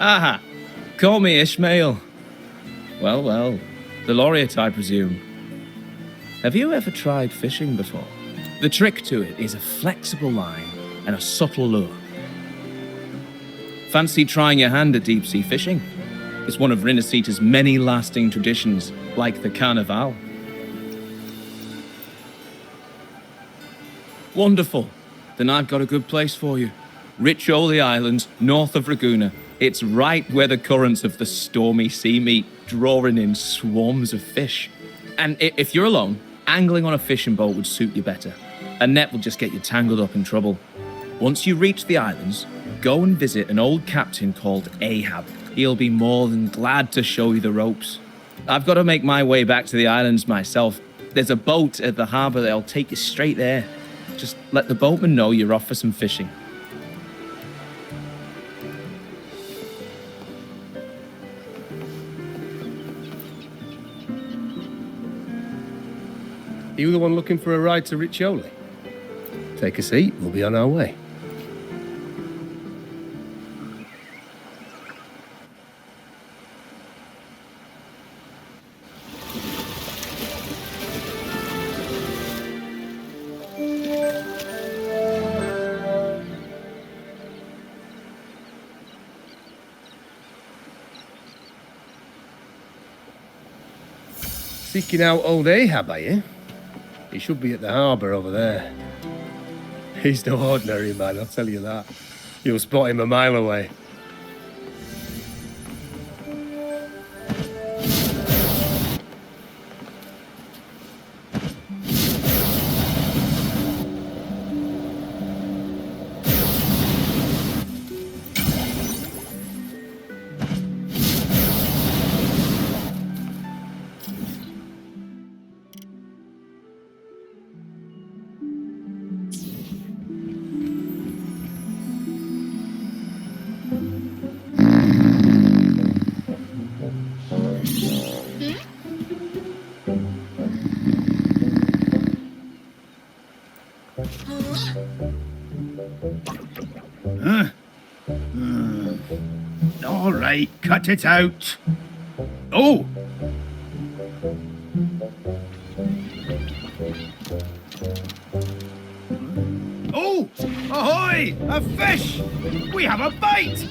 Aha! Call me Ishmael. Well, well. The laureate, I presume. Have you ever tried fishing before? The trick to it is a flexible line and a subtle lure. Fancy trying your hand at deep-sea fishing? It's one of Rinasita's many lasting traditions, like the Carnival. Wonderful. Then I've got a good place for you. Riccioli Islands, north of Ragusa. It's right where the currents of the stormy sea meet, drawing in swarms of fish. And if you're alone, angling on a fishing boat would suit you better. A net will just get you tangled up in trouble. Once you reach the islands, go and visit an old captain called Ahab. He'll be more than glad to show you the ropes. I've got to make my way back to the islands myself. There's a boat at the harbour that'll take you straight there. Just let the boatman know you're off for some fishing. You the one looking for a ride to Riccioli? Take a seat, we'll be on our way. Seeking out old Ahab, are you? He should be at the harbour over there. He's no ordinary man, I'll tell you that. You'll spot him a mile away. All right, cut it out. Oh! Oh! Ahoy! A fish! We have a bite!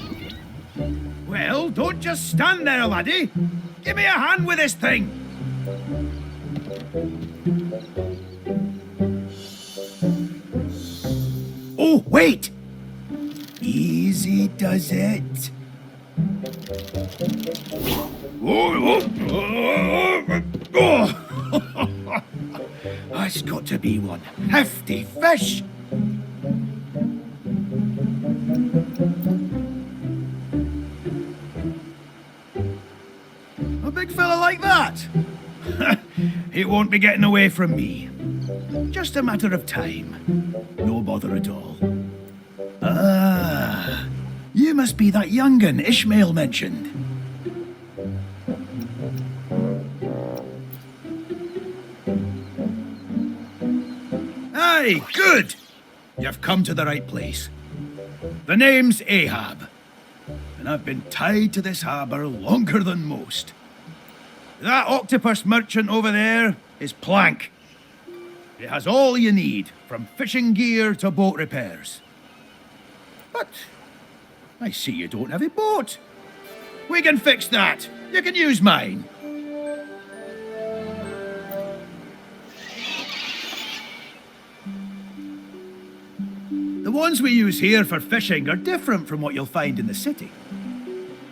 Well, don't just stand there, laddie. Give me a hand with this thing. Oh, wait! Easy does it. That's got to be one hefty fish. A big fella like that? He won't be getting away from me. Just a matter of time. No bother at all. Ah, you must be that young'un Ishmael mentioned. Aye, good. You've come to the right place. The name's Ahab, and I've been tied to this harbour longer than most. That octopus merchant over there is Plank. It has all you need, from fishing gear to boat repairs. But I see you don't have a boat. We can fix that. You can use mine. The ones we use here for fishing are different from what you'll find in the city.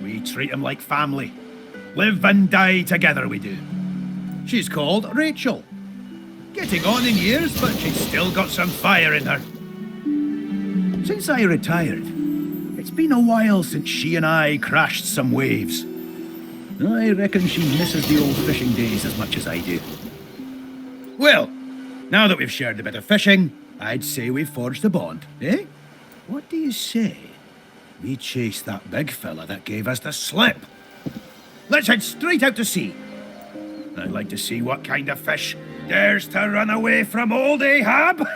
We treat them like family. Live and die together, we do. She's called Rachel. Getting on in years, but she's still got some fire in her. Since I retired, it's been a while since she and I crashed some waves. I reckon she misses the old fishing days as much as I do. Well, now that we've shared a bit of fishing, I'd say we've forged a bond, eh? What do you say? We chase that big fella that gave us the slip. Let's head straight out to sea. I'd like to see what kind of fish dares to run away from old Ahab.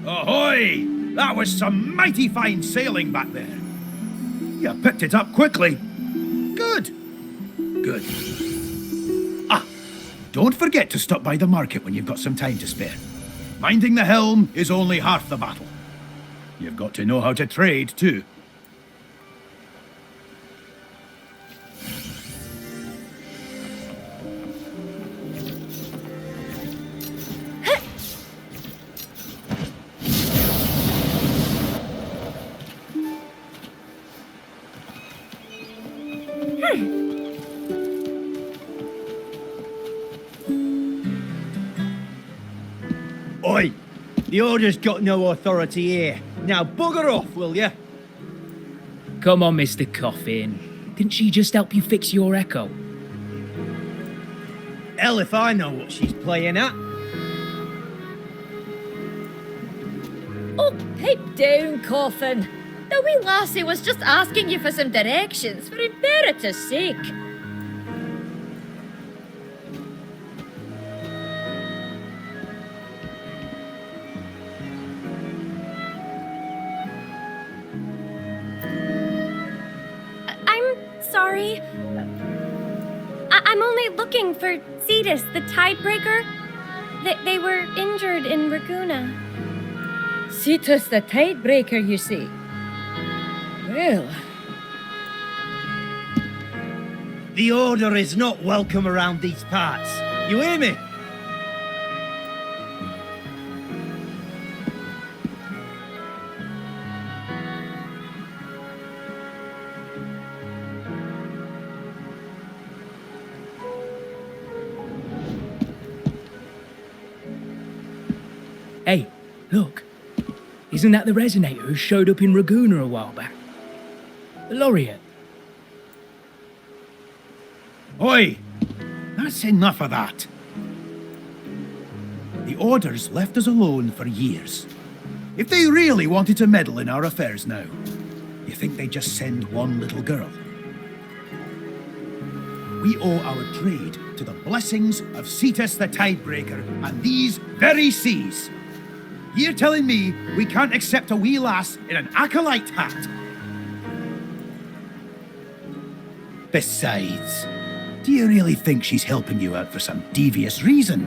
Ahoy! That was some mighty fine sailing back there. You picked it up quickly. Good. Good. Ah, don't forget to stop by the market when you've got some time to spare. Minding the helm is only half the battle. You've got to know how to trade, too. Oi! The Order's got no authority here. Now bugger off, will ya? Come on, Mr. Coffin. Didn't she just help you fix your echo? Hell if I know what she's playing at. Oh, pipe down, Coffin. The wee lassie was just asking you for some directions, for imperative sake. Sorry. I'm only looking for Cetus, the Tidebreaker. They were injured in Raguna. Cetus the Tidebreaker, you see. Well, The Order is not welcome around these parts. You hear me? Hey, look. Isn't that the resonator who showed up in Raguna a while back? The laureate. Oi! That's enough of that. The Order's left us alone for years. If they really wanted to meddle in our affairs now, you think they'd just send one little girl? We owe our trade to the blessings of Cetus the Tidebreaker and these very seas. You're telling me we can't accept a wee lass in an acolyte hat? Besides, do you really think she's helping you out for some devious reason?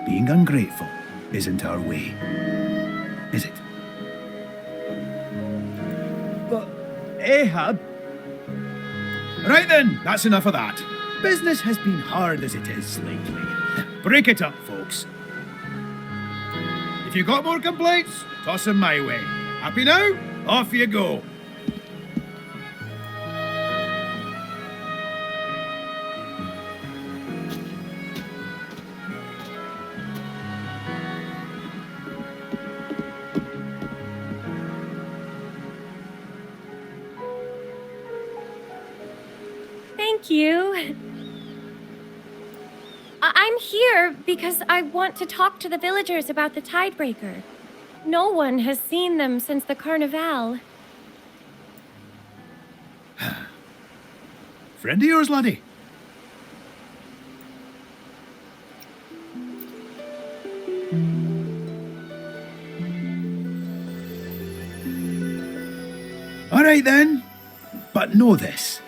Being ungrateful isn't our way, is it? But Ahab, Right then, that's enough of that. Business has been hard as it is lately. Break it up, folks. If you got more complaints, toss them my way. Happy now? Off you go. Thank you. I'm here because I want to talk to the villagers about the Tidebreaker. No one has seen them since the Carnival. Friend of yours, laddie? All right then, but know this.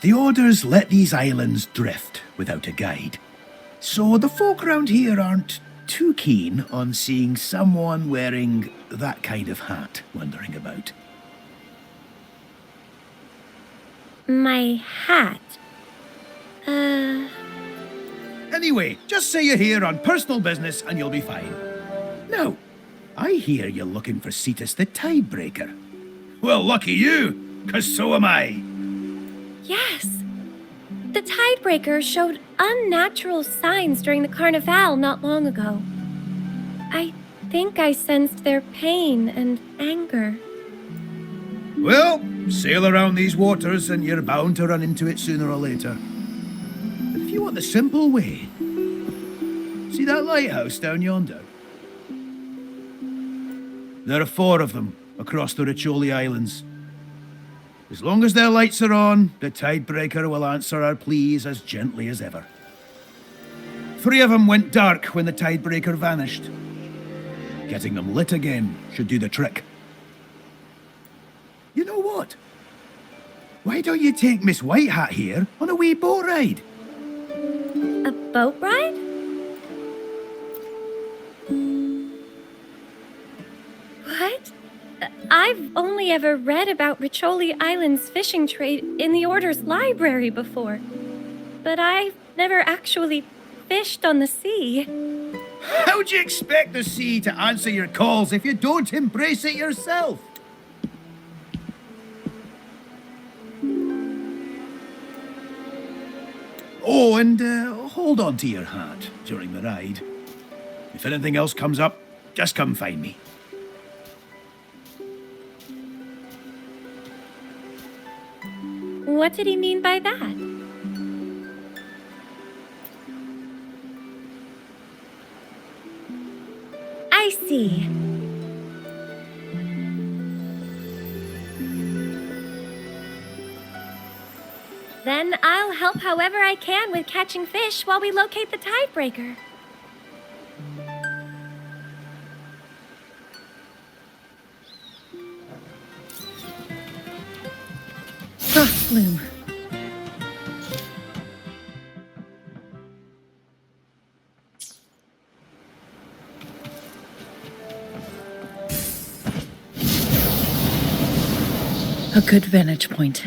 The Orders let these islands drift without a guide. So the folk round here aren't too keen on seeing someone wearing that kind of hat wandering about. My hat. Anyway, just say you're here on personal business and you'll be fine. Now, I hear you're looking for Cetus the Tidebreaker. Well, lucky you, 'cause so am I. Yes. The Tidebreaker showed unnatural signs during the Carnival not long ago. I think I sensed their pain and anger. Well, sail around these waters and you're bound to run into it sooner or later. But if you want the simple way, see that lighthouse down yonder? There are 4 of them across the Riccioli Islands. As long as their lights are on, the Tidebreaker will answer our pleas as gently as ever. 3 of them went dark when the Tidebreaker vanished. Getting them lit again should do the trick. You know what? Why don't you take Miss Whitehat here on a wee boat ride? A boat ride? What? I've only ever read about Riccioli Island's fishing trade in the Order's library before. But I've never actually fished on the sea. How'd you expect the sea to answer your calls if you don't embrace it yourself? Oh, and hold on to your hat during the ride. If anything else comes up, just come find me. What did he mean by that? I see. Then I'll help however I can with catching fish while we locate the Tidebreaker. Bloom. A good vantage point.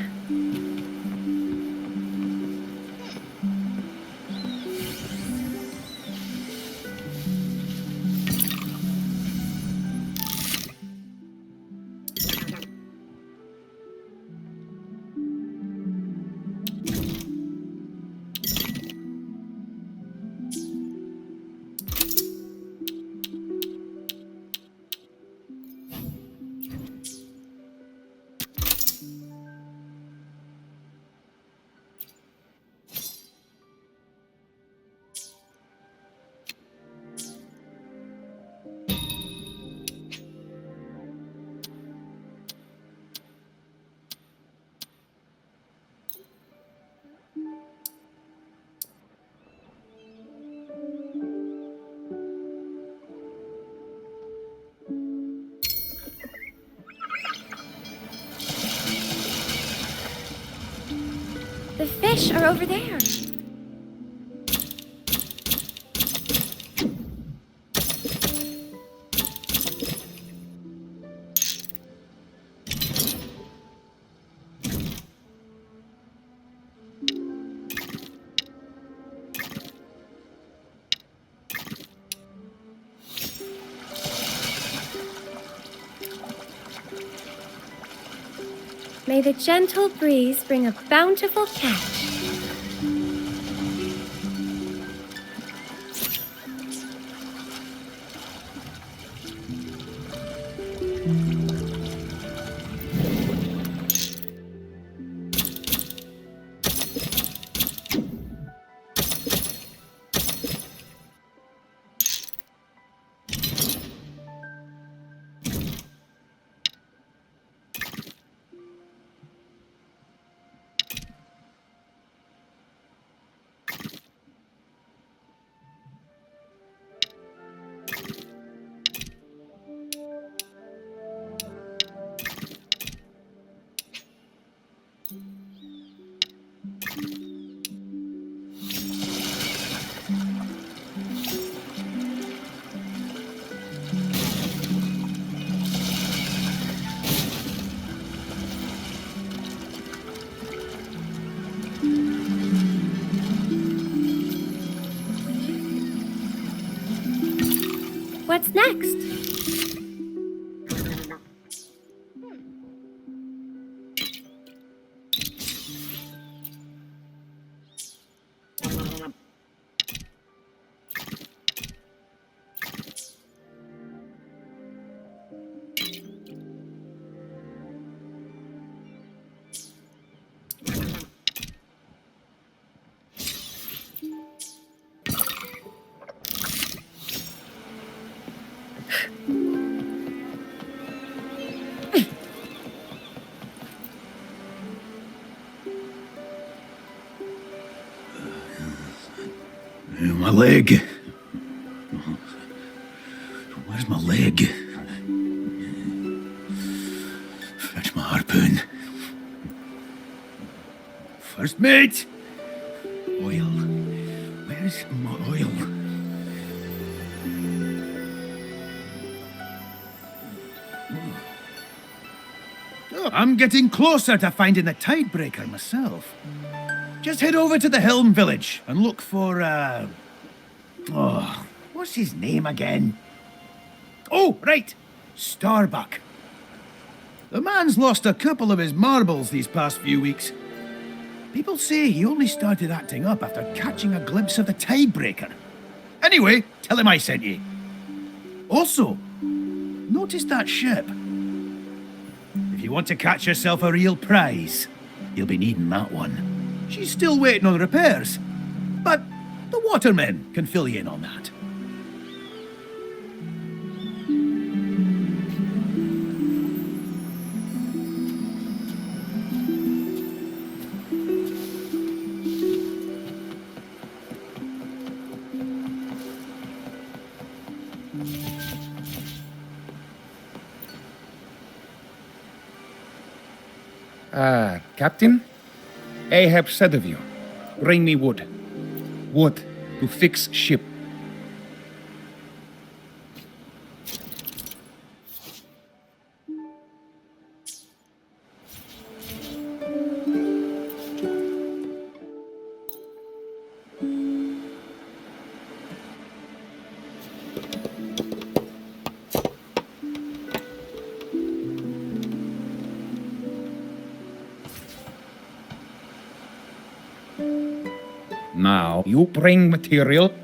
fish are over there. May the gentle breeze bring a bountiful catch. What's next? My leg. Where's my leg? Fetch my harpoon. First mate! Oil. Where's my oil? Oh, I'm getting closer to finding the tidebreaker myself. Just head over to the Helm village and look for, oh, what's his name again? Oh, right, Starbuck. The man's lost a couple of his marbles these past few weeks. People say he only started acting up after catching a glimpse of the tidebreaker. Anyway, tell him I sent you. Also, notice that ship. If you want to catch yourself a real prize, you'll be needing that one. She's still waiting on repairs, but the watermen can fill you in on that. Captain? Ahab said of you, bring me wood. Wood to fix ship. Now, you bring material.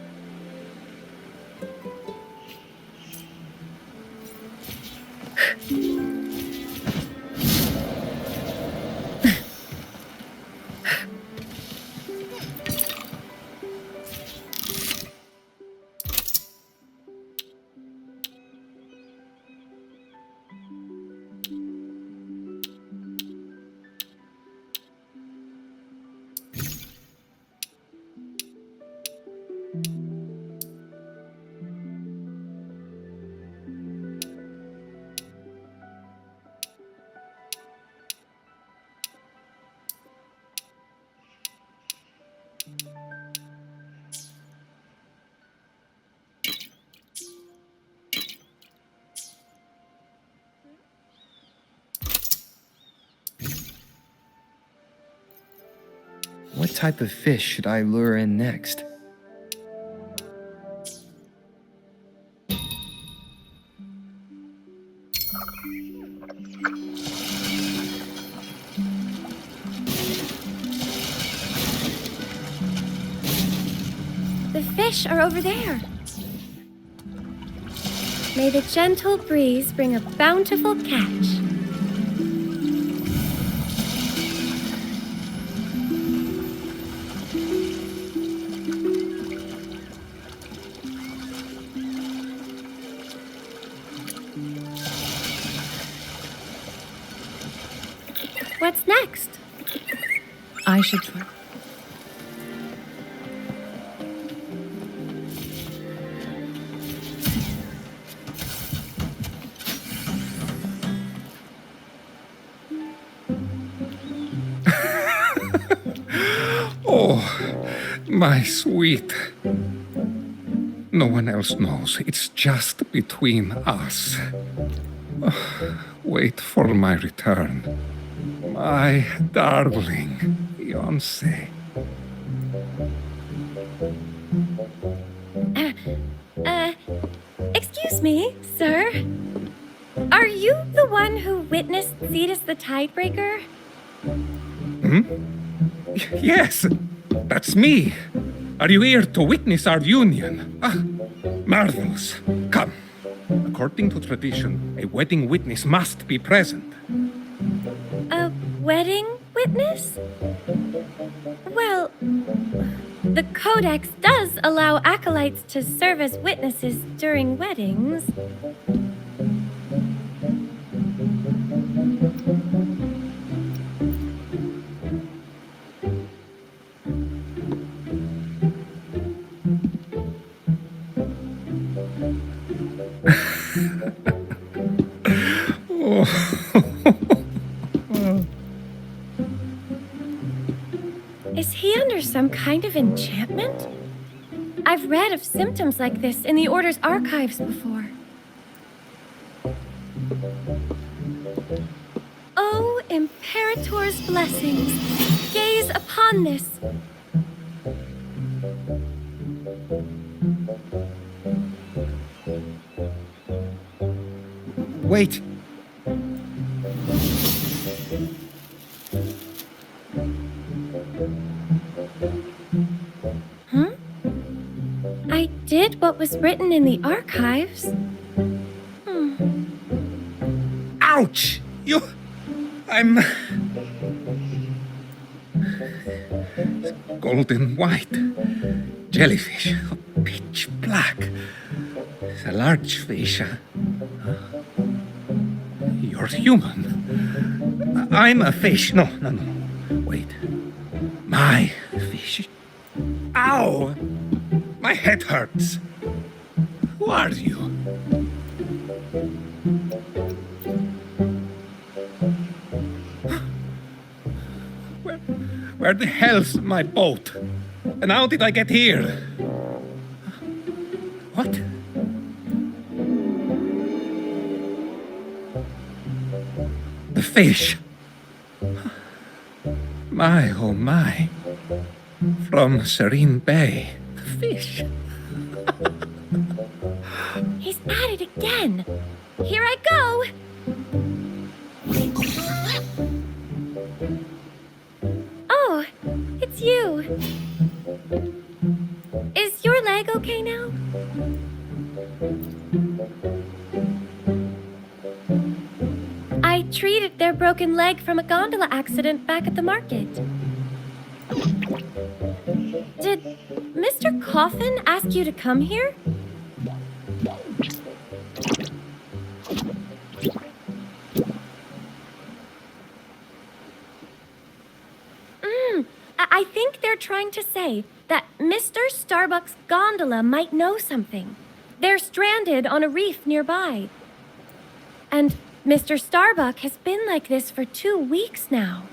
What type of fish should I lure in next? The fish are over there. May the gentle breeze bring a bountiful catch. What's next? I should try. Oh, my sweet. No one else knows. It's just between us. Wait for my return. My darling fiancé. Excuse me, sir. Are you the one who witnessed Zetus the Tidebreaker? Yes, that's me. Are you here to witness our union? Ah, marvelous. Come. According to tradition, a wedding witness must be present. A wedding witness? Well, the Codex does allow acolytes to serve as witnesses during weddings. Is he under some kind of enchantment? I've read of symptoms like this in the Order's archives before. Oh, Imperator's blessings, gaze upon this. Wait. I did what was written in the archives. Ouch! I'm golden white. Jellyfish. Pitch black. It's a large fish. You're human. I'm a fish. No. Wait. My fish. Ow! My head hurts. Who are you? Where the hell's my boat? And how did I get here? What? The fish. My, oh my. From Serene Bay. The fish. He's at it again. Here I go. Oh, it's you. Is your leg okay now? I treated their broken leg from a gondola accident back at the market. Did Mr. Coffin ask you to come here? I think they're trying to say that Mr. Starbuck's gondola might know something. They're stranded on a reef nearby. And Mr. Starbuck has been like this for 2 weeks now.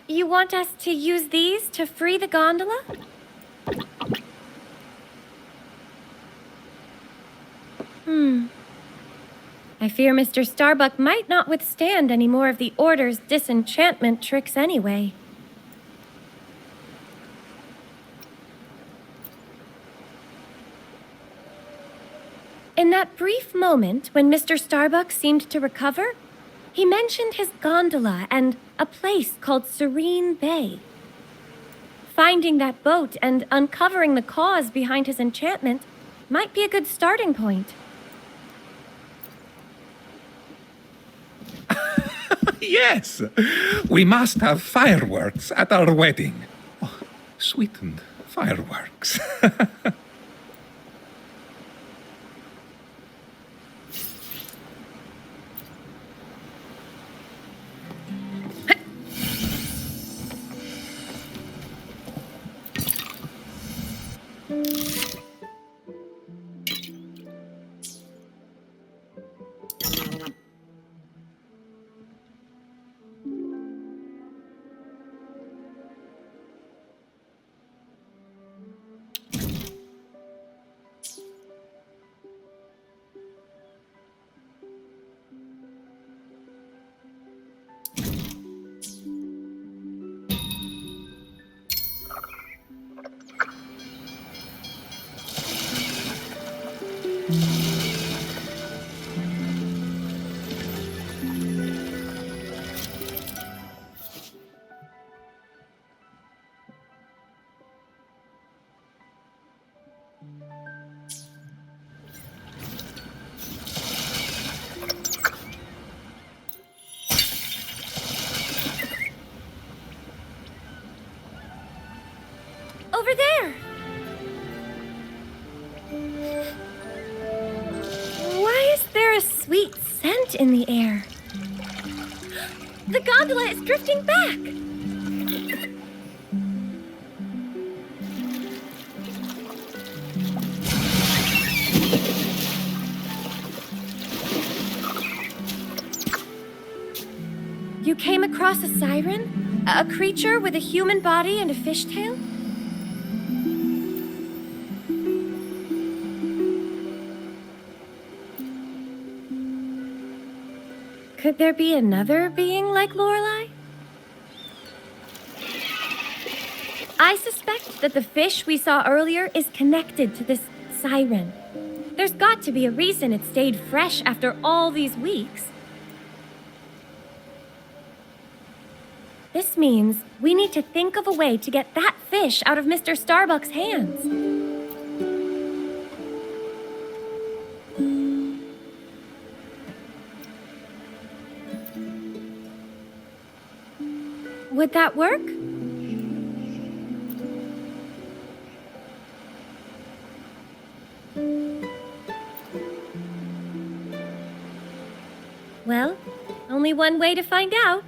You want us to use these to free the gondola? I fear Mr. Starbuck might not withstand any more of the Order's disenchantment tricks anyway. In that brief moment when Mr. Starbuck seemed to recover, he mentioned his gondola and a place called Serene Bay. Finding that boat and uncovering the cause behind his enchantment might be a good starting point. Yes! We must have fireworks at our wedding. Oh, sweetened fireworks. Over there! Why is there a sweet scent in the air? The gondola is drifting back! You came across a siren? A creature with a human body and a fishtail? Could there be another being like Lorelei? I suspect that the fish we saw earlier is connected to this siren. There's got to be a reason it stayed fresh after all these weeks. This means we need to think of a way to get that fish out of Mr. Starbuck's hands. Would that work? Well, only one way to find out.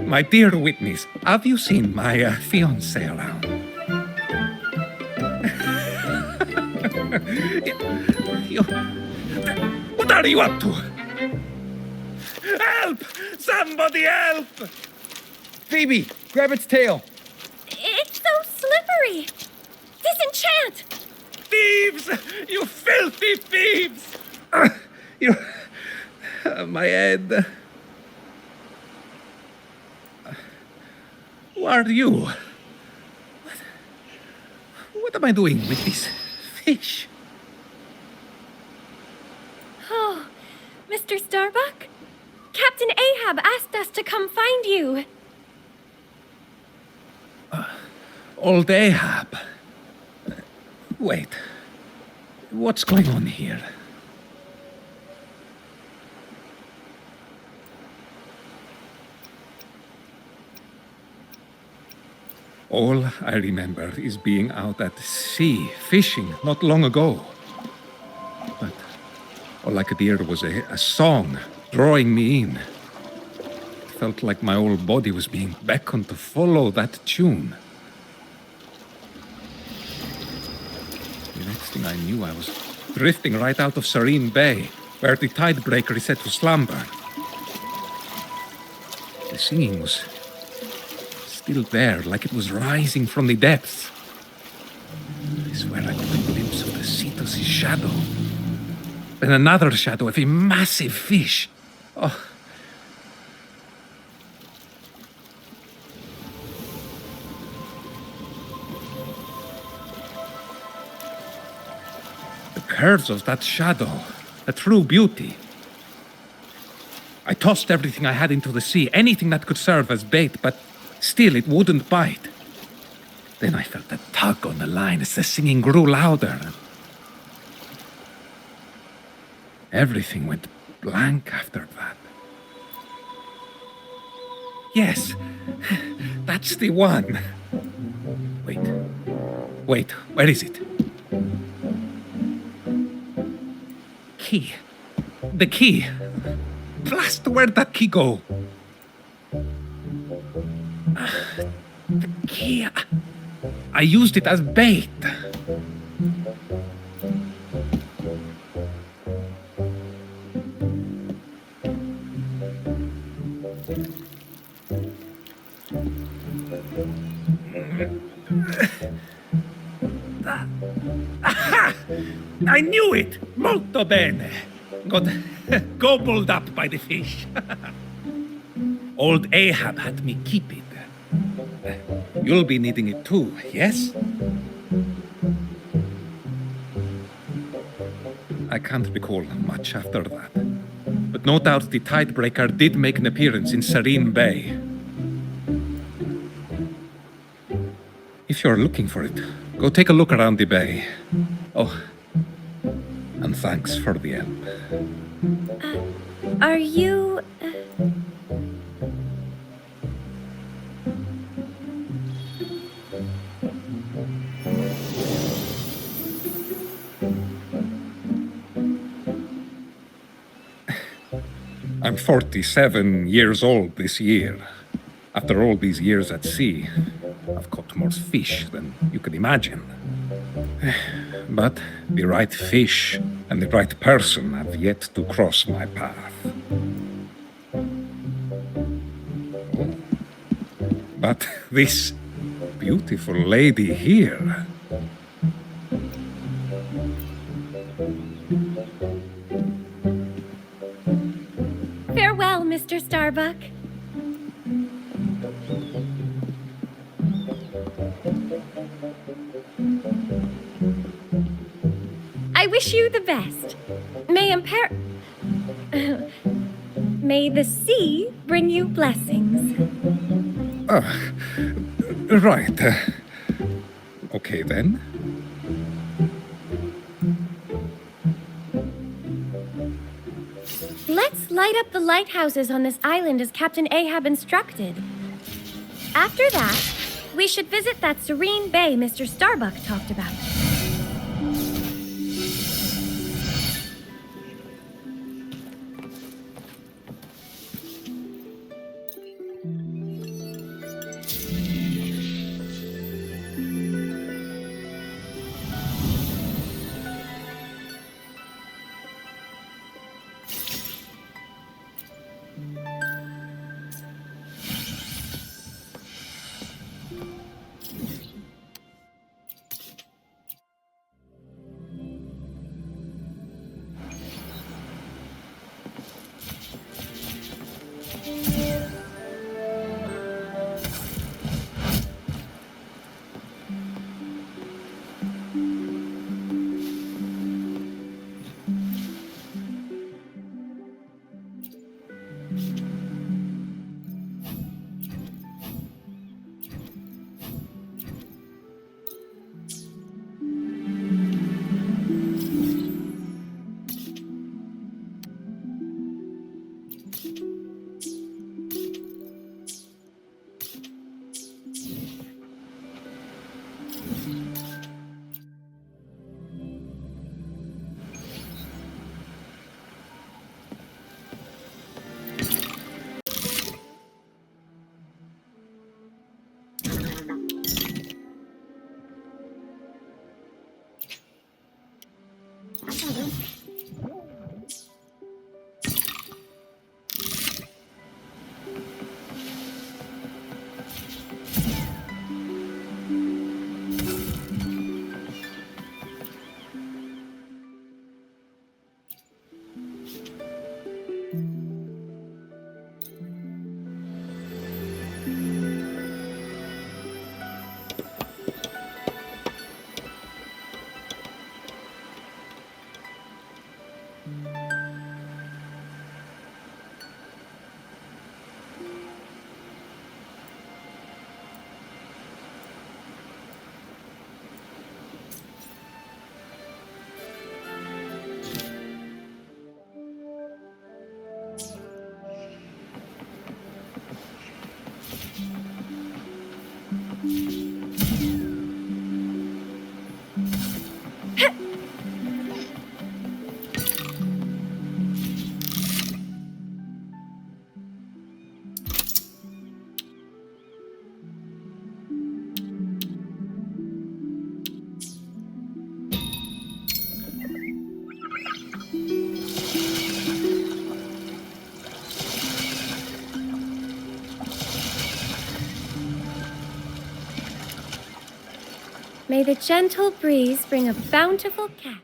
My dear witness, have you seen my fiancée around? What are you up to? Help! Somebody help! Phoebe, grab its tail. It's so slippery! Disenchant! Thieves! You filthy thieves! My head. Who are you? What am I doing with this fish? Oh, Mr. Starbuck? Captain Ahab asked us to come find you. Old Ahab. Wait. What's going on here? All I remember is being out at sea, fishing, not long ago. But all I could hear was a song drawing me in. It felt like my whole body was being beckoned to follow that tune. The next thing I knew, I was drifting right out of Serene Bay, where the tidebreaker is set to slumber. The singing was still there, like it was rising from the depths. I swear I got a glimpse of the Cetus's shadow. Then another shadow of a massive fish. Oh. The curves of that shadow, a true beauty. I tossed everything I had into the sea, anything that could serve as bait, but still it wouldn't bite. Then I felt a tug on the line as the singing grew louder. Everything went blank after that. Yes, that's the one. Wait, where is it? Key. The key. Blast, where'd that key go? The key. I used it as bait. Aha! I knew it! Molto bene! Got gobbled up by the fish. Old Ahab had me keep it. You'll be needing it too, yes? I can't recall much after that. But no doubt the tidebreaker did make an appearance in Serene Bay. If you're looking for it, go take a look around the bay. Oh, and thanks for the help. Are you... I'm 47 years old this year. After all these years at sea, I've caught more fish than you can imagine. But the right fish and the right person have yet to cross my path. Oh. But this beautiful lady here... Farewell, Mr. Starbuck. I wish you the best. May the sea bring you blessings. Right. Okay, then. Let's light up the lighthouses on this island as Captain Ahab instructed. After that, we should visit that serene bay Mr. Starbuck talked about. May the gentle breeze bring a bountiful catch.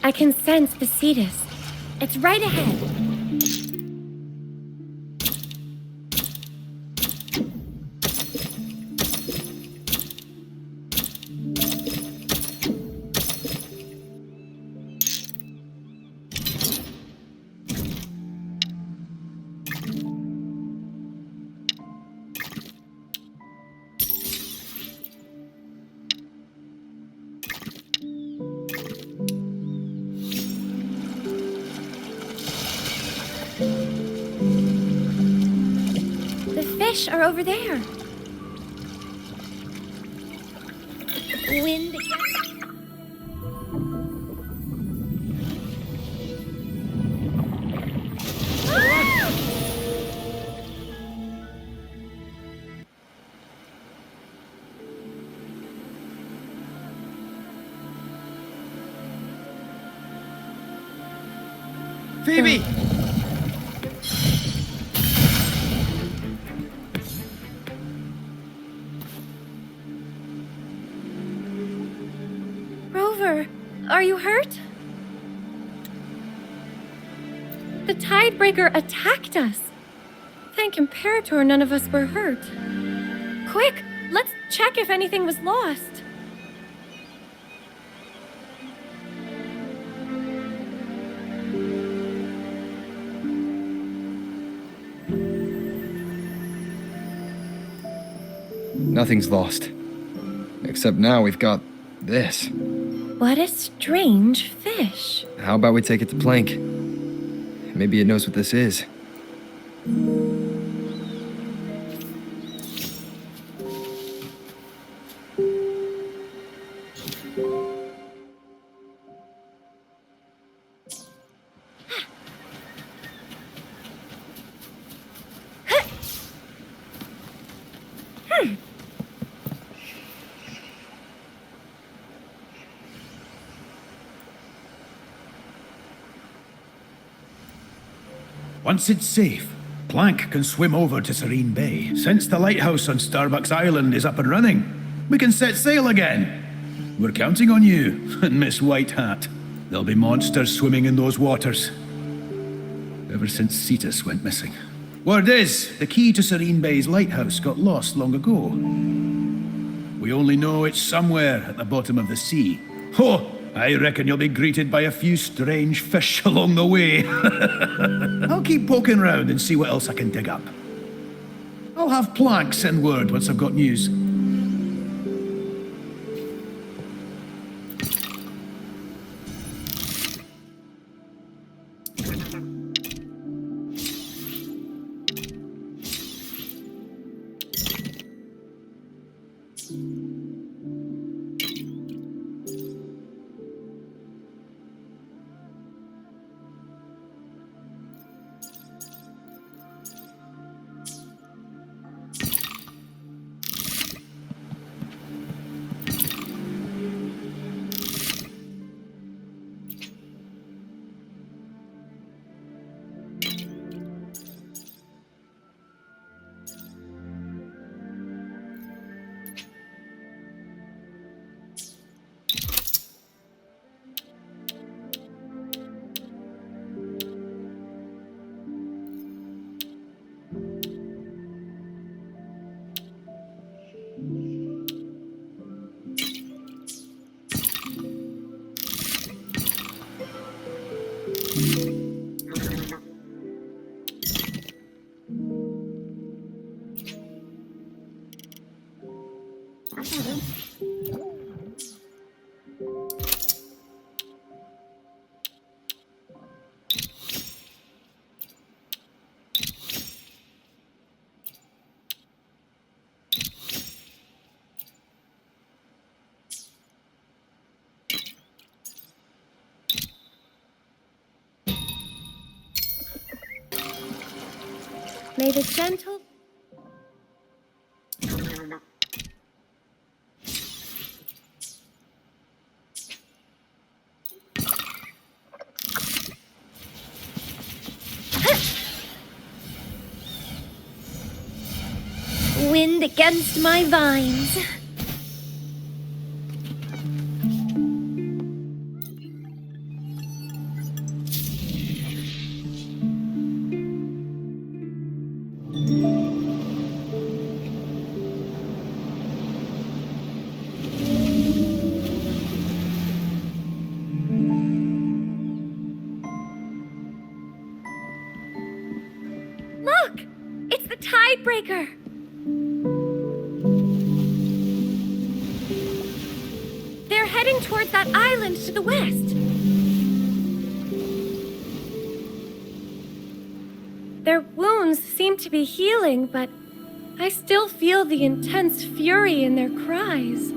I can sense the Cetus. It's right ahead. Fish are over there. Wind. Phoebe! Rover, are you hurt? The Tidebreaker attacked us. Thank Imperator none of us were hurt. Quick, let's check if anything was lost. Nothing's lost. Except now we've got this. What a strange fish. How about we take it to Plank? Maybe it knows what this is. Once it's safe, Plank can swim over to Serene Bay. Since the lighthouse on Starbucks Island is up and running, we can set sail again. We're counting on you, Miss White Hat. There'll be monsters swimming in those waters. Ever since Cetus went missing. Word is, the key to Serene Bay's lighthouse got lost long ago. We only know it's somewhere at the bottom of the sea. Oh, I reckon you'll be greeted by a few strange fish along the way. I'll keep poking round and see what else I can dig up. I'll have Plank send word once I've got news. May the gentle... Wind against my vines. Look! It's the Tidebreaker! They're heading towards that island to the west. Their wounds seem to be healing, but I still feel the intense fury in their cries.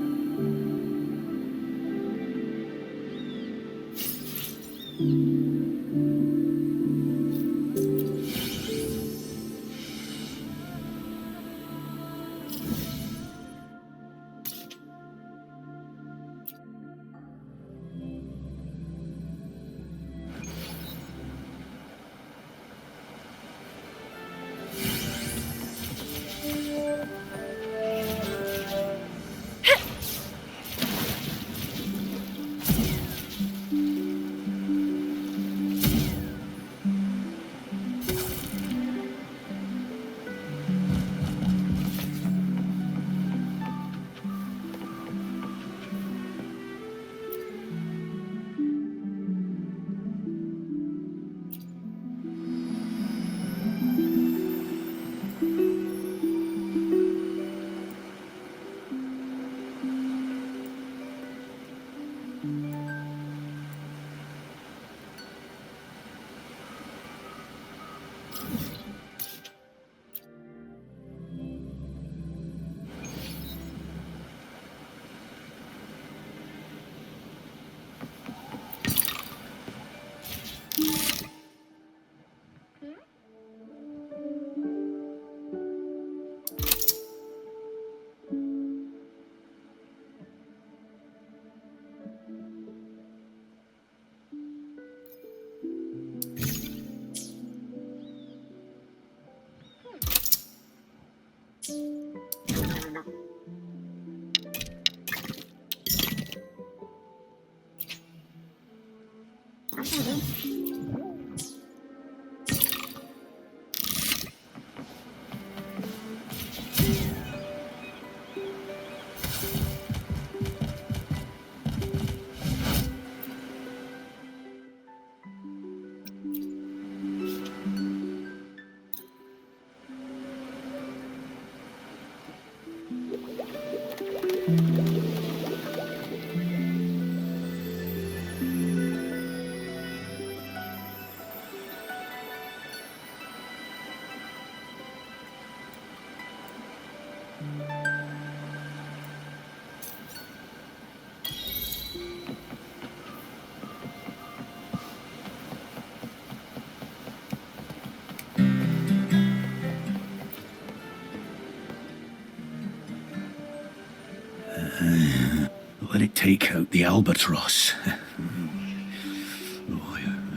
Let it take out the albatross.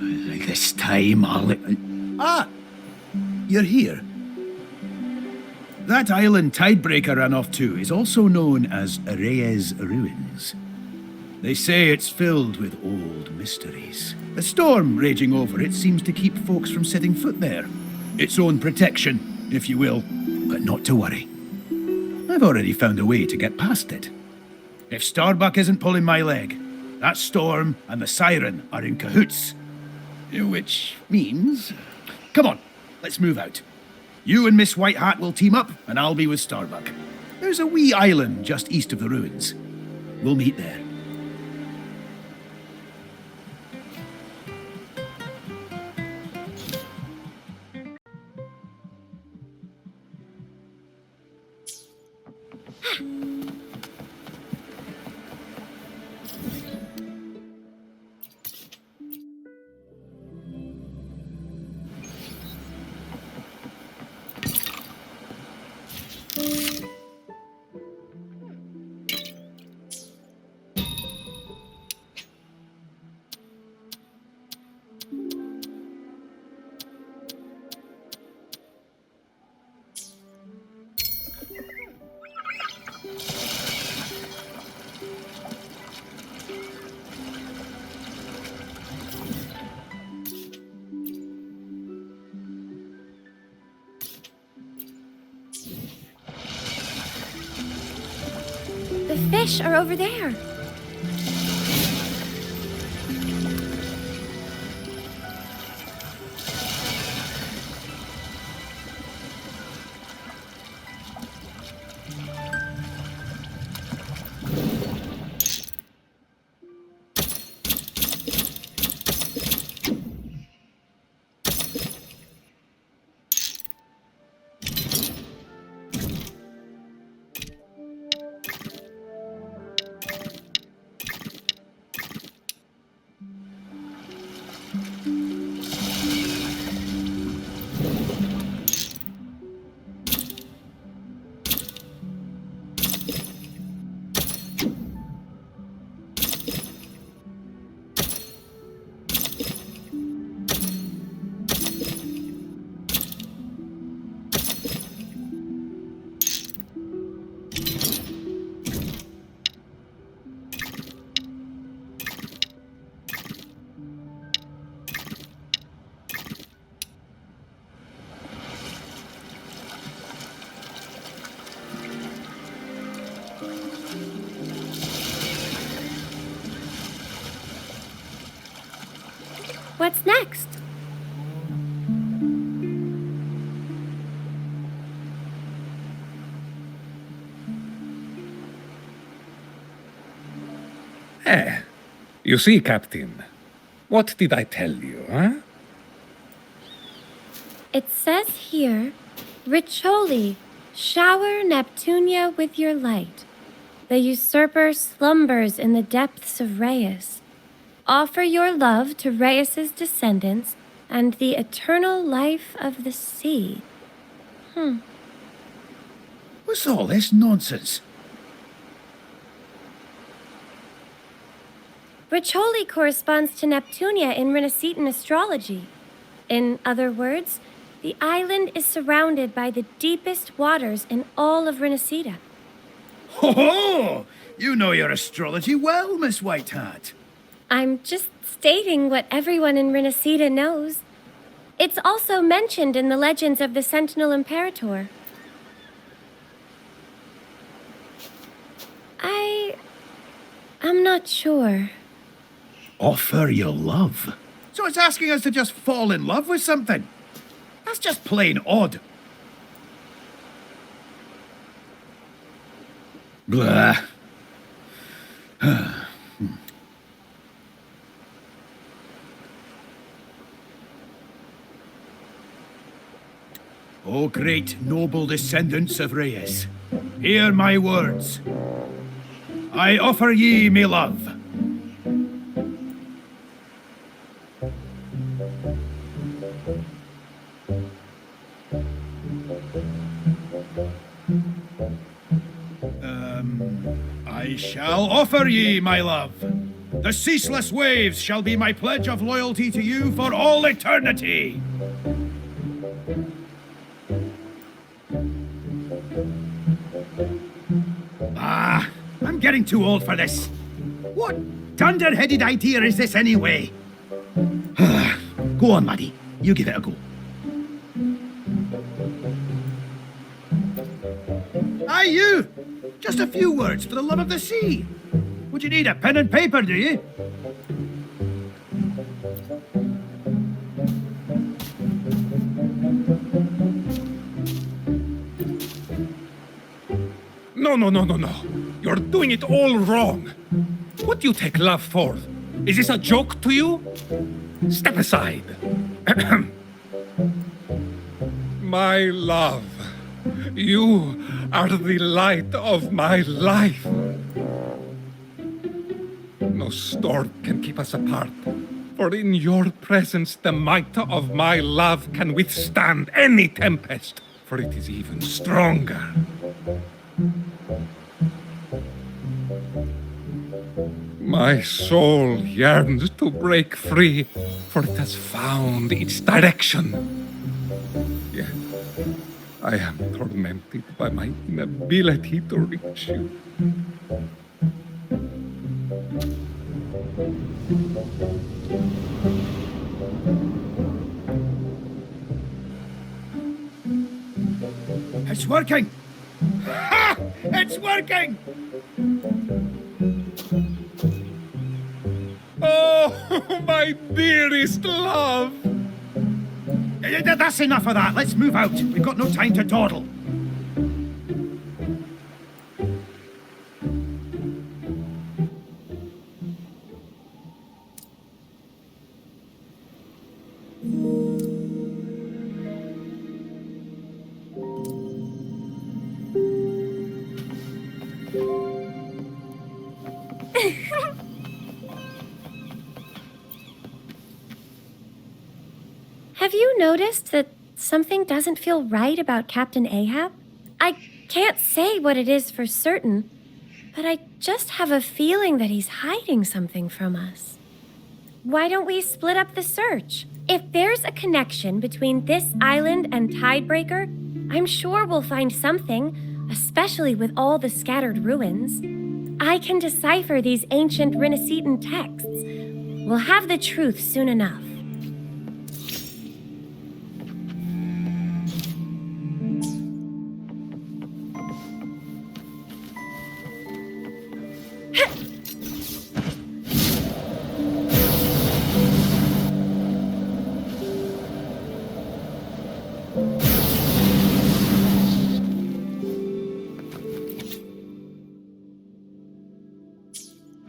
This time I'll... Ah! You're here. That island Tidebreaker ran off to is also known as Reyes Ruins. They say it's filled with old mysteries. A storm raging over it seems to keep folks from setting foot there. Its own protection, if you will, but not to worry. I've already found a way to get past it. If Starbuck isn't pulling my leg, that storm and the siren are in cahoots. Which means... Come on, let's move out. You and Miss White Hat will team up, and I'll be with Starbuck. There's a wee island just east of the ruins. We'll meet there. The fish are over there. What's next? You see, Captain, what did I tell you, huh? It says here, Riccioli, shower Neptunia with your light. The usurper slumbers in the depths of Rheus. Offer your love to Rheus's descendants and the eternal life of the sea. What's all this nonsense? Riccioli corresponds to Neptunia in Renacetan astrology. In other words, the island is surrounded by the deepest waters in all of Renacita. Ho ho! You know your astrology well, Miss White Hat. I'm just stating what everyone in Renacita knows. It's also mentioned in the legends of the Sentinel Imperator. I'm not sure. Offer your love? So it's asking us to just fall in love with something? That's just plain odd. Blah. O great noble descendants of Rheus, hear my words. I offer ye me love. I shall offer ye my love. The ceaseless waves shall be my pledge of loyalty to you for all eternity. I'm getting too old for this. What dunderheaded idea is this anyway? Go on, laddie. You give it a go. Aye, you! Just a few words for the love of the sea. Would you need a pen and paper, do you? No. You're doing it all wrong. What do you take love for? Is this a joke to you? Step aside. My love, you are the light of my life. No storm can keep us apart, for in your presence the might of my love can withstand any tempest, for it is even stronger. My soul yearns to break free, for it has found its direction. Yet, I am tormented by my inability to reach you. It's working! Ha! It's working! Oh, my dearest love! That's enough of that. Let's move out. We've got no time to dawdle. Have you noticed that something doesn't feel right about Captain Ahab? I can't say what it is for certain, but I just have a feeling that he's hiding something from us. Why don't we split up the search? If there's a connection between this island and Tidebreaker, I'm sure we'll find something, especially with all the scattered ruins. I can decipher these ancient Renaissance texts. We'll have the truth soon enough.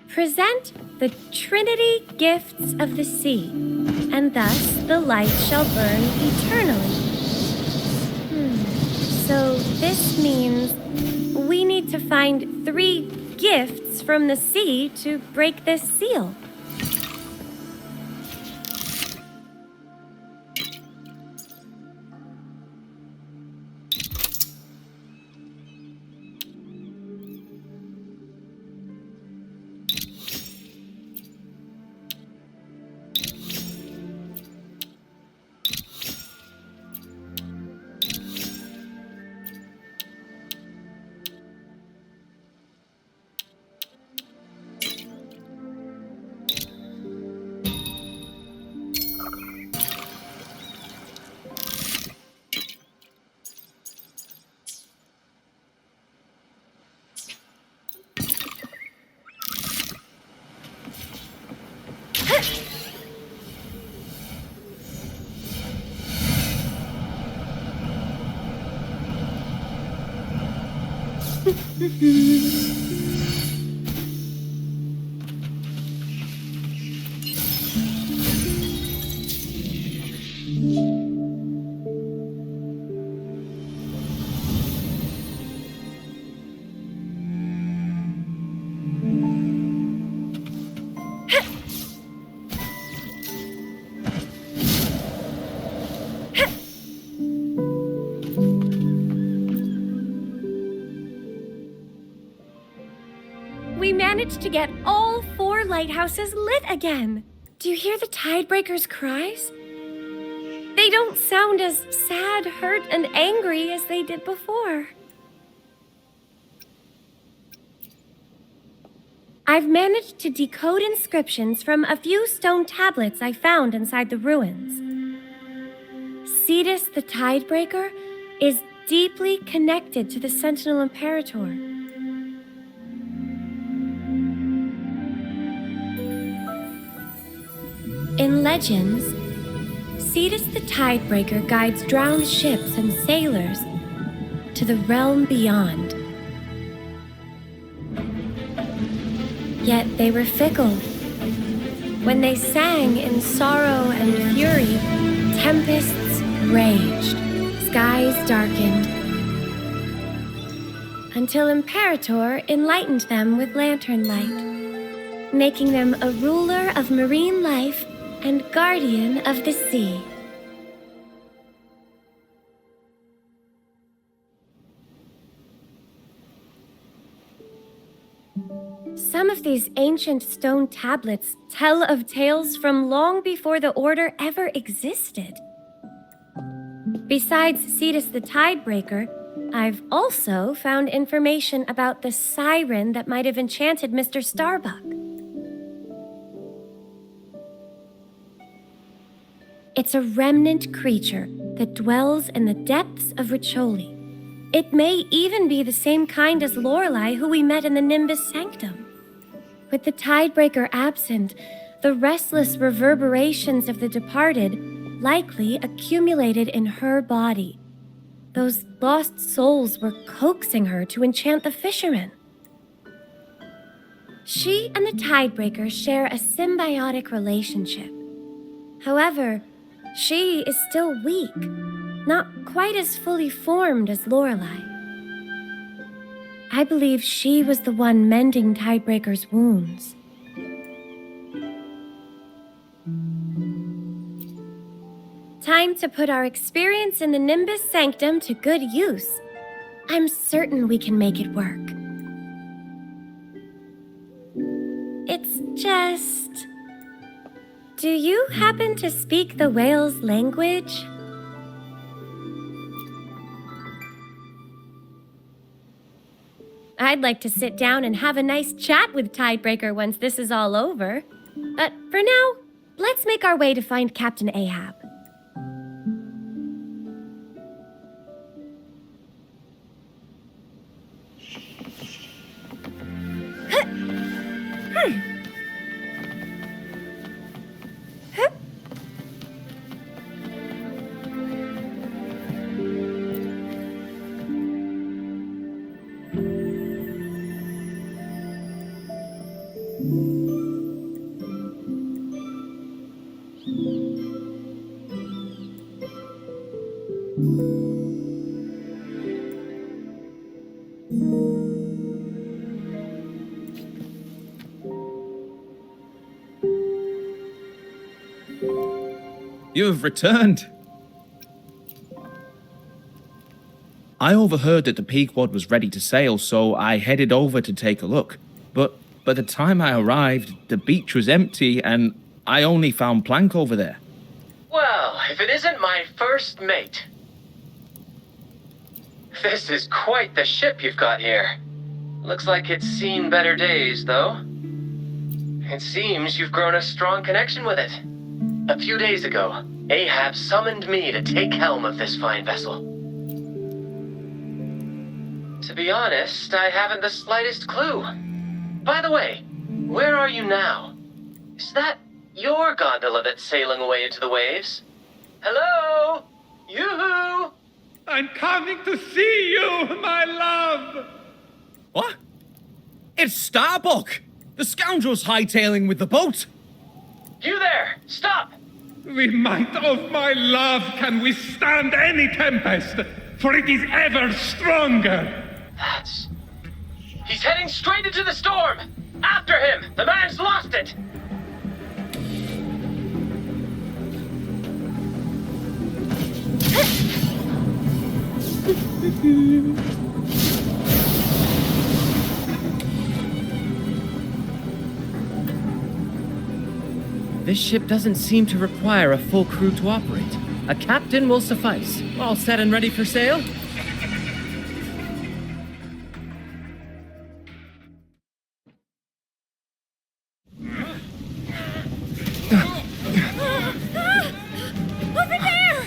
Present the Trinity gifts of the sea, and thus the light shall burn eternally. So this means we need to find 3 gifts from the sea to break this seal. We managed to get all 4 lighthouses lit again. Do you hear the Tidebreaker's cries? They don't sound as sad, hurt, and angry as they did before. I've managed to decode inscriptions from a few stone tablets I found inside the ruins. Cetus the Tidebreaker is deeply connected to the Sentinel Imperator. In legends, Cetus the Tidebreaker guides drowned ships and sailors to the realm beyond. Yet they were fickle. When they sang in sorrow and fury, tempests raged, skies darkened, until Imperator enlightened them with lantern light, making them a ruler of marine life and guardian of the sea. Some of these ancient stone tablets tell of tales from long before the Order ever existed. Besides Cetus the Tidebreaker, I've also found information about the siren that might have enchanted Mr. Starbuck. It's a remnant creature that dwells in the depths of Riccioli. It may even be the same kind as Lorelei who we met in the Nimbus Sanctum. With the Tidebreaker absent, the restless reverberations of the departed likely accumulated in her body. Those lost souls were coaxing her to enchant the fishermen. She and the Tidebreaker share a symbiotic relationship. However, she is still weak, not quite as fully formed as Lorelei. I believe she was the one mending Tidebreaker's wounds. Time to put our experience in the Nimbus Sanctum to good use. I'm certain we can make it work. It's just... Do you happen to speak the whale's language? I'd like to sit down and have a nice chat with Tidebreaker once this is all over. But for now, let's make our way to find Captain Ahab. You have returned. I overheard that the Pequod was ready to sail, so I headed over to take a look. But by the time I arrived, the beach was empty and I only found Plank over there. Well, if it isn't my first mate. This is quite the ship you've got here. Looks like it's seen better days, though. It seems you've grown a strong connection with it. A few days ago, Ahab summoned me to take helm of this fine vessel. To be honest, I haven't the slightest clue. By the way, where are you now? Is that your gondola that's sailing away into the waves? Hello? Yoo-hoo! I'm coming to see you, my love! What? It's Starbuck! The scoundrel's hightailing with the boat! You there! Stop! The might of my love can withstand any tempest, for it is ever stronger. He's heading straight into the storm! After him! The man's lost it! This ship doesn't seem to require a full crew to operate. A captain will suffice. All set and ready for sail? Over there!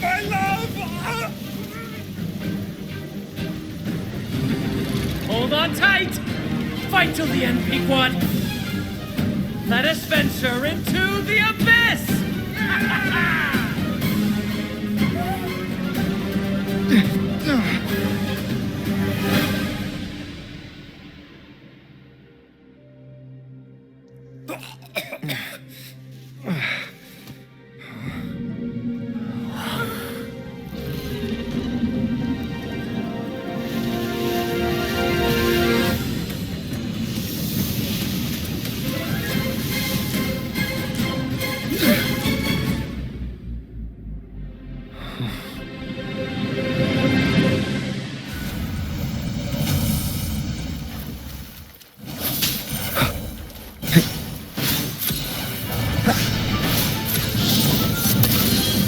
My love! Hold on tight! Fight till the end, Pequod! Let us venture into the abyss!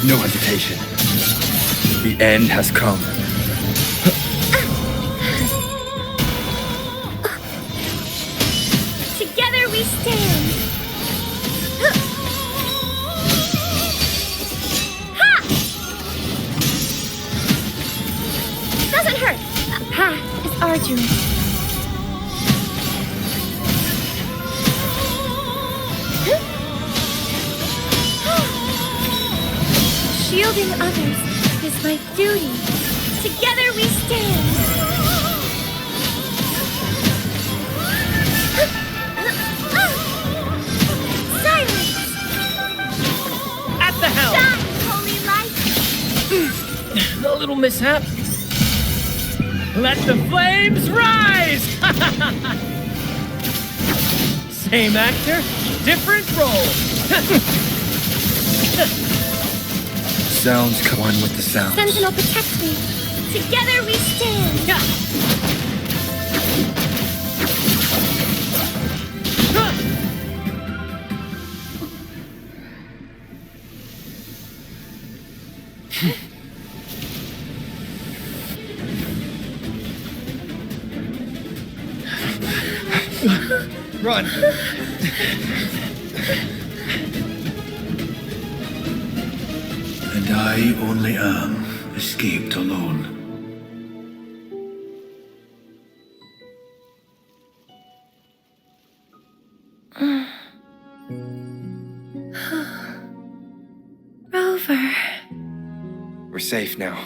No hesitation. The end has come. Together we stand. Ha! Doesn't hurt. The path is arduous. Shielding others is my duty. Together we stand. Silence! At the helm! Shine, holy light! A little mishap. Let the flames rise! Same actor, different role. Sounds come one with the sounds. Sentinel, protect me. Together we stand. Run! And I only am escaped alone. Rover. We're safe now.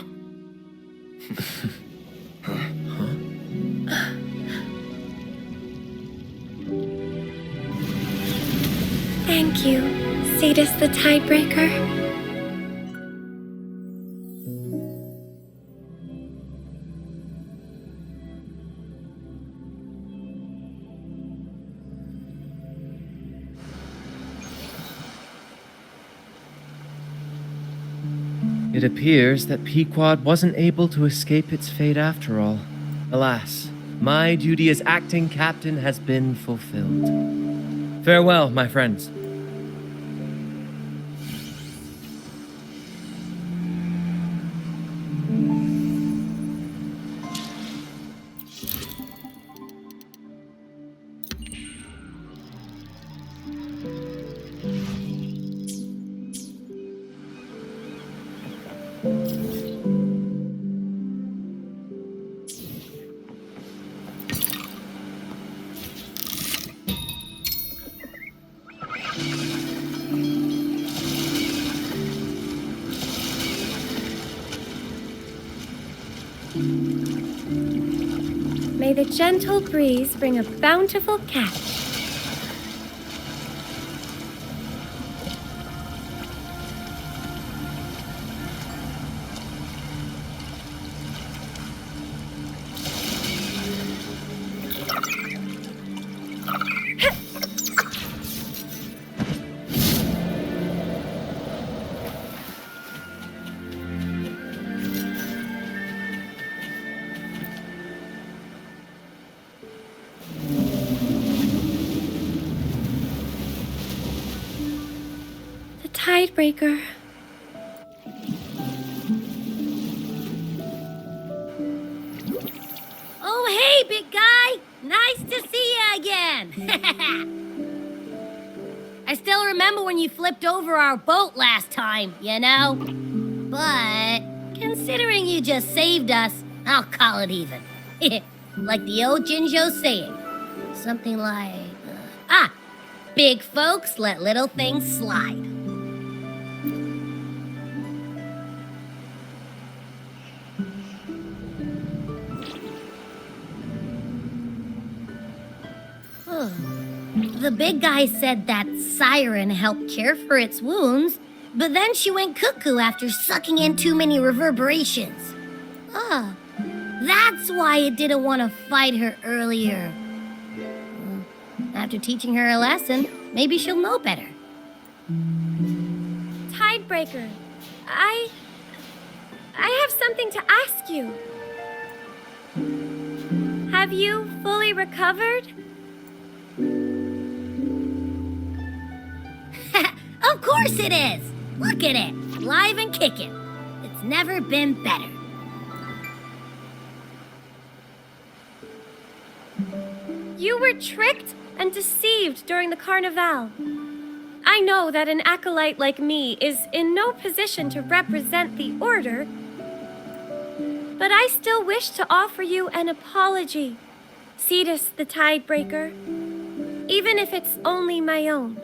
Thank you, Sadis the Tidebreaker. It appears that Pequod wasn't able to escape its fate after all. Alas, my duty as acting captain has been fulfilled. Farewell, my friends. May the gentle breeze bring a bountiful catch. Tidebreaker. Oh, hey, big guy! Nice to see you again! I still remember when you flipped over our boat last time, you know? But, considering you just saved us, I'll call it even. Like the old Jinjo saying. Something like, big folks let little things slide. The big guy said that siren helped cure for its wounds, but then she went cuckoo after sucking in too many reverberations. Ah, that's why it didn't want to fight her earlier. After teaching her a lesson, maybe she'll know better. Tidebreaker, I have something to ask you. Have you fully recovered? Of course it is! Look at it, live and kicking. It's never been better. You were tricked and deceived during the Carnival. I know that an acolyte like me is in no position to represent the Order, but I still wish to offer you an apology, Cetus the Tidebreaker, even if it's only my own.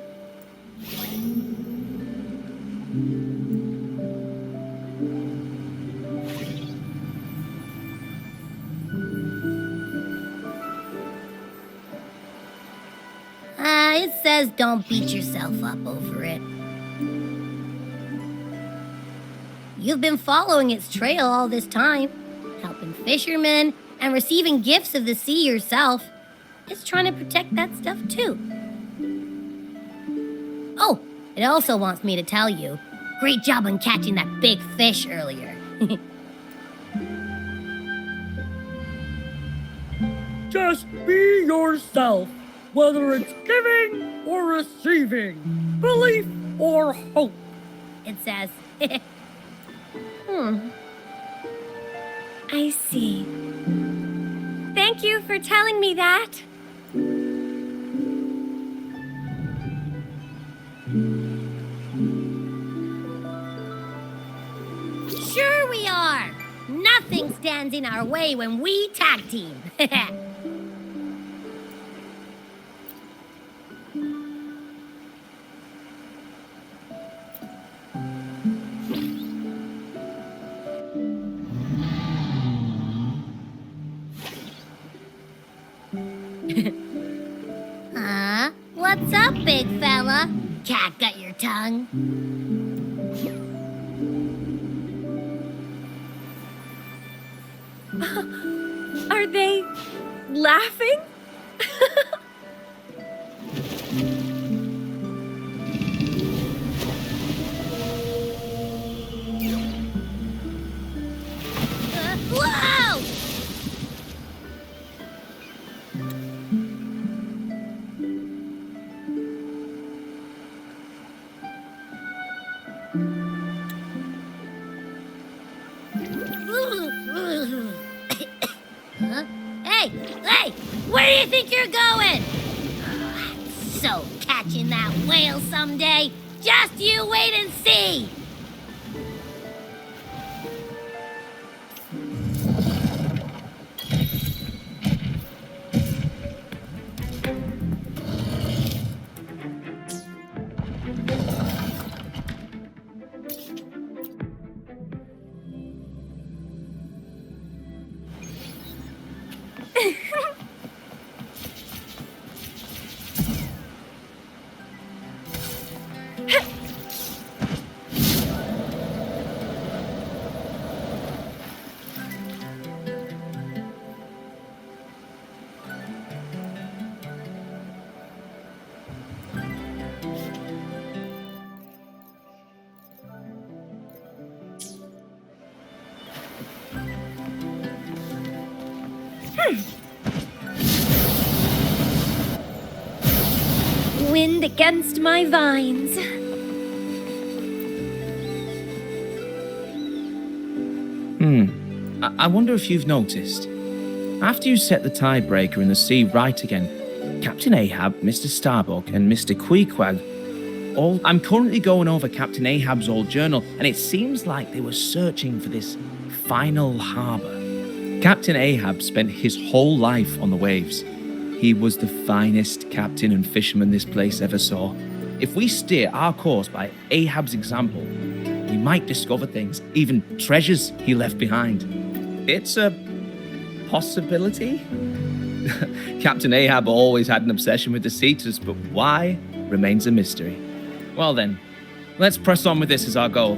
It says don't beat yourself up over it. You've been following its trail all this time, helping fishermen and receiving gifts of the sea yourself. It's trying to protect that stuff too. Oh, it also wants me to tell you, great job on catching that big fish earlier. Just be yourself, whether it's giving or receiving, belief or hope. It says. I see. Thank you for telling me that. Sure we are! Nothing stands in our way when we tag team. What's up, big fella? Cat got your tongue? Are they laughing? Whoa! Huh? Hey! Where do you think you're going? So catching that whale someday. Just you wait and see. Wind against my vines. I wonder if you've noticed. After you set the tidebreaker in the sea right again, Captain Ahab, Mr. Starbuck, and Mr. Queequeg, I'm currently going over Captain Ahab's old journal, and it seems like they were searching for this final harbor. Captain Ahab spent his whole life on the waves. He was the finest captain and fisherman this place ever saw. If we steer our course by Ahab's example, we might discover things, even treasures he left behind. It's a possibility. Captain Ahab always had an obsession with the Cetus, but why remains a mystery. Well then, let's press on with this as our goal.